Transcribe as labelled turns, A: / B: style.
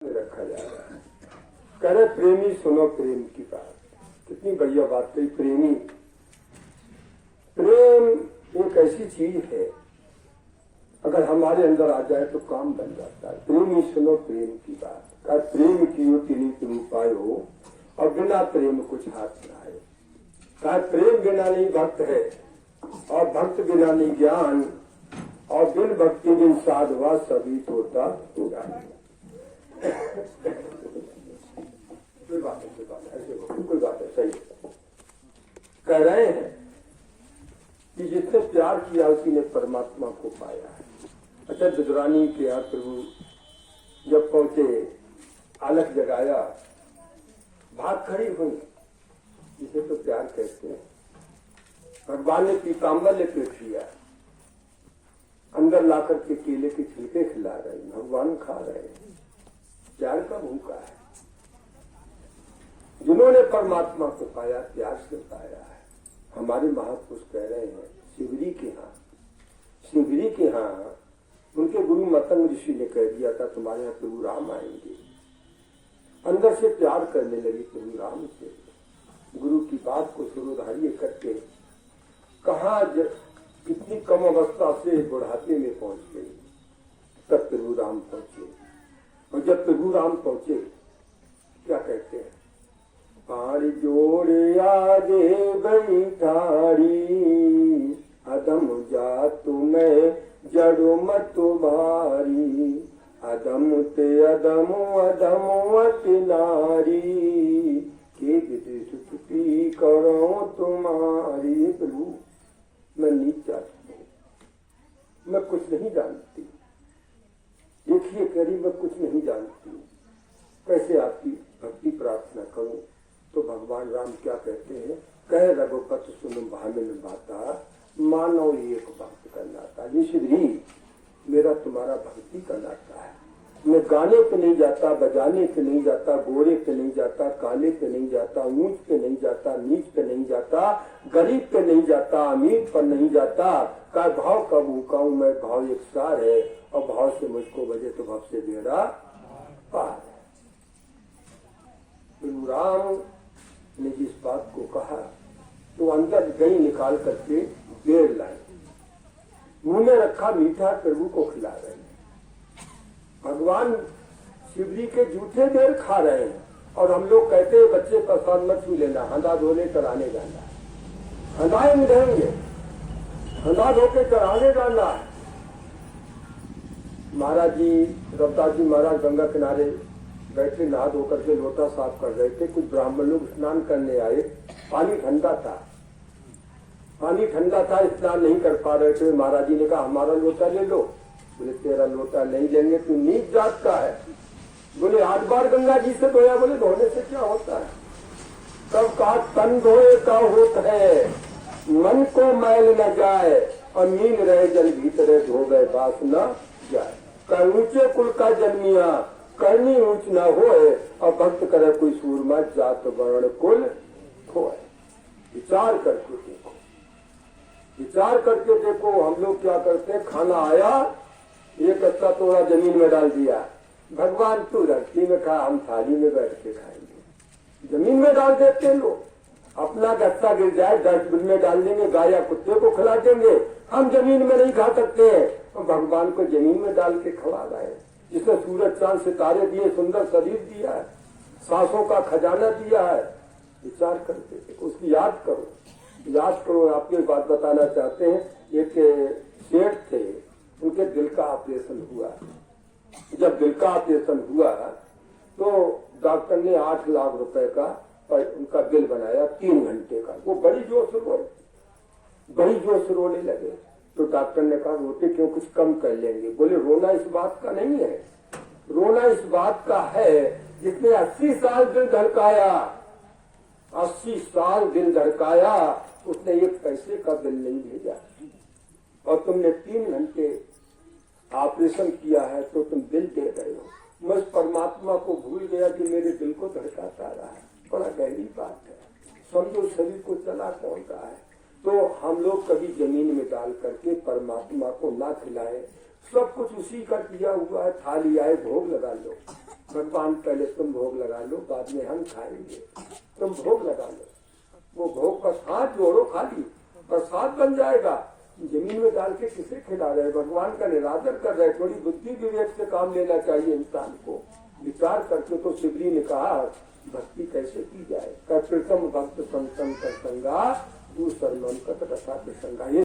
A: रखा जा रहा है। कह रहे प्रेमी सुनो प्रेम की बात। कितनी बढ़िया बात कही। प्रेम एक ऐसी चीज है, अगर हमारे अंदर आ जाए तो काम बन जाता है। प्रेमी सुनो प्रेम की बात। कहा प्रेम की तिनी तुम उपाय हो और बिना प्रेम कुछ हाथ न आए। कहा प्रेम बिना नहीं भक्त है और भक्त बिना नहीं ज्ञान और बिन भक्ति बिन साधवा सभी होता पूरा। कोई बात है ऐसे कोई बात है सही। कह रहे हैं कि जिसने प्यार किया उसी ने परमात्मा को पाया है। अच्छा दुदरानी के यहाँ प्रभु जब पहुंचे, आलख जगाया, भाग खड़ी हुई, जिसे तो प्यार कहते हैं। भगवान ने पीताम्बर लपेट लिया, अंदर लाकर के केले के छिलके खिला रहे, भगवान खा रहे हैं। प्यार का भूखा है। जिन्होंने परमात्मा को पाया प्यार से पाया है। हमारे महापुरुष कह रहे हैं शिवरी के यहाँ उनके गुरु मतंग ऋषि ने कह दिया था तुम्हारे यहाँ प्रभु राम आएंगे। अंदर से प्यार करने लगी प्रभु राम से। गुरु की बात को सिरोधार्य करके कहा कितनी कम अवस्था से बुढ़ापे में पहुंच गई, तब प्रभु राम पहुंचे। और जब प्रभु राम पहुंचे क्या कहते हैं, पाड़ जोड़े आगे गई ठाड़ी अदम जा तुम्हें जड़ो मत भारी अदम ते अदम अदम अति नारी के विदुषी करो तुम्हारी। प्रभु मैं नीच चाहती हूँ, मैं कुछ नहीं जानती। देखिए करी मैं कुछ नहीं जानती, कैसे आपकी भक्ति प्रार्थना करूं। तो भगवान राम क्या कहते हैं, कह रघुपति सुन भामिन बाता मानो एक भक्त का नाता। ये श्री मेरा तुम्हारा भक्ति का नाता है। मैं गाने पे नहीं जाता, बजाने पे नहीं जाता, गोरे पे नहीं जाता, काले पे नहीं जाता, ऊंच पे नहीं जाता, नीच पे नहीं जाता, गरीब पे नहीं जाता, अमीर पर नहीं जाता। का भाव का भूखा हूं मैं, भाव एक सार है और भाव से मुझको बजे तो भाव से बेड़ा पार है। प्रभु राम ने जिस बात को कहा तो अंदर गई निकाल करके बेर लाई, मुंह में रखा मीठा प्रभु को खिला रहे हैं। भगवान शिवजी के जूठे बेर खा रहे हैं और हम लोग कहते हैं बच्चे प्रसाद मत छू लेना, हंदा धोने चढ़ाने जाना है। हंदाए नहीं रहेंगे, हंदा धो के चढ़ाने जाना है। महाराज जी रविदास जी महाराज गंगा किनारे बैठे नहा धो करके लोटा साफ कर रहे थे। कुछ ब्राह्मण लोग स्नान करने आए, पानी ठंडा था, स्नान नहीं कर पा रहे थे। महाराज जी ने कहा हमारा लोटा ले लो। बोले तेरा लोटा नहीं लेंगे, तू नीच जात का है। बोले 8 बार गंगा जी से धोया। बोले धोने से क्या होता है, तब कहा तन धोए का होता है, मन को मैल न जाए और नींद रहे जल भीतरे धो गए बास न जाए। कर ऊंचे कुल का जन्मिया करनी ऊंच न होए और भक्त करे कोई सूरमा जात वर्ण कुल होए। विचार करके देखो, विचार करके देखो। हम लोग क्या करते हैं, खाना आया एक कच्चा तोड़ा जमीन में डाल दिया, भगवान तू धरती में खा, हम थाली में बैठ के खाएंगे। जमीन में डाल देते लोग, अपना गस्सा गिर जाए डस्टबिन में डाल देंगे, गाय या कुत्ते को खिला देंगे। हम जमीन में नहीं खा सकते हैं और भगवान को जमीन में डाल के खिला रहे हैं। जिसने सूरज चांद सितारे दिए, सुंदर शरीर दिया है, सांसों का खजाना दिया है। विचार करके देखो, उसकी याद करो। आपको एक बात बताना चाहते हैं। एक सेठ थे, उनके दिल का ऑपरेशन हुआ। जब दिल का ऑपरेशन हुआ तो डॉक्टर ने 8 लाख रुपए का उनका बिल बनाया 3 घंटे का। वो बड़ी जोर से रोने लगे। तो डॉक्टर ने कहा रोते क्यों, कुछ कम कर लेंगे। बोले रोना इस बात का नहीं है, रोना इस बात का है जिसने 80 साल दिल धड़काया, 80 साल दिल धड़काया, उसने 1 पैसे का बिल नहीं भेजा। और तुमने 3 घंटे ऑपरेशन किया है तो तुम बिल दे रहे हो। मैं परमात्मा को भूल गया कि मेरे दिल को धड़काता रहा है। बड़ा गहरी बात है। समझो शरीर को चला कौन रहा है। तो हम लोग कभी जमीन में डाल करके परमात्मा को ना खिलाए। सब कुछ उसी का किया हुआ है। थाली आए भोग लगा लो, भगवान पहले तुम भोग लगा लो, बाद में हम खाएंगे, तुम भोग लगा लो। वो भोग प्रसाद जोड़ो, खाली प्रसाद बन जाएगा। जमीन में डाल के किसे खिला रहे, भगवान का निरादर कर रहे। थोड़ी बुद्धि विवेक से काम लेना चाहिए इंसान को, विचार करके। तो शिवरी ने कहा भक्ति कैसे की जाए, कृतम भक्त संतम कर संगा, दूसर कत रसा के संगा।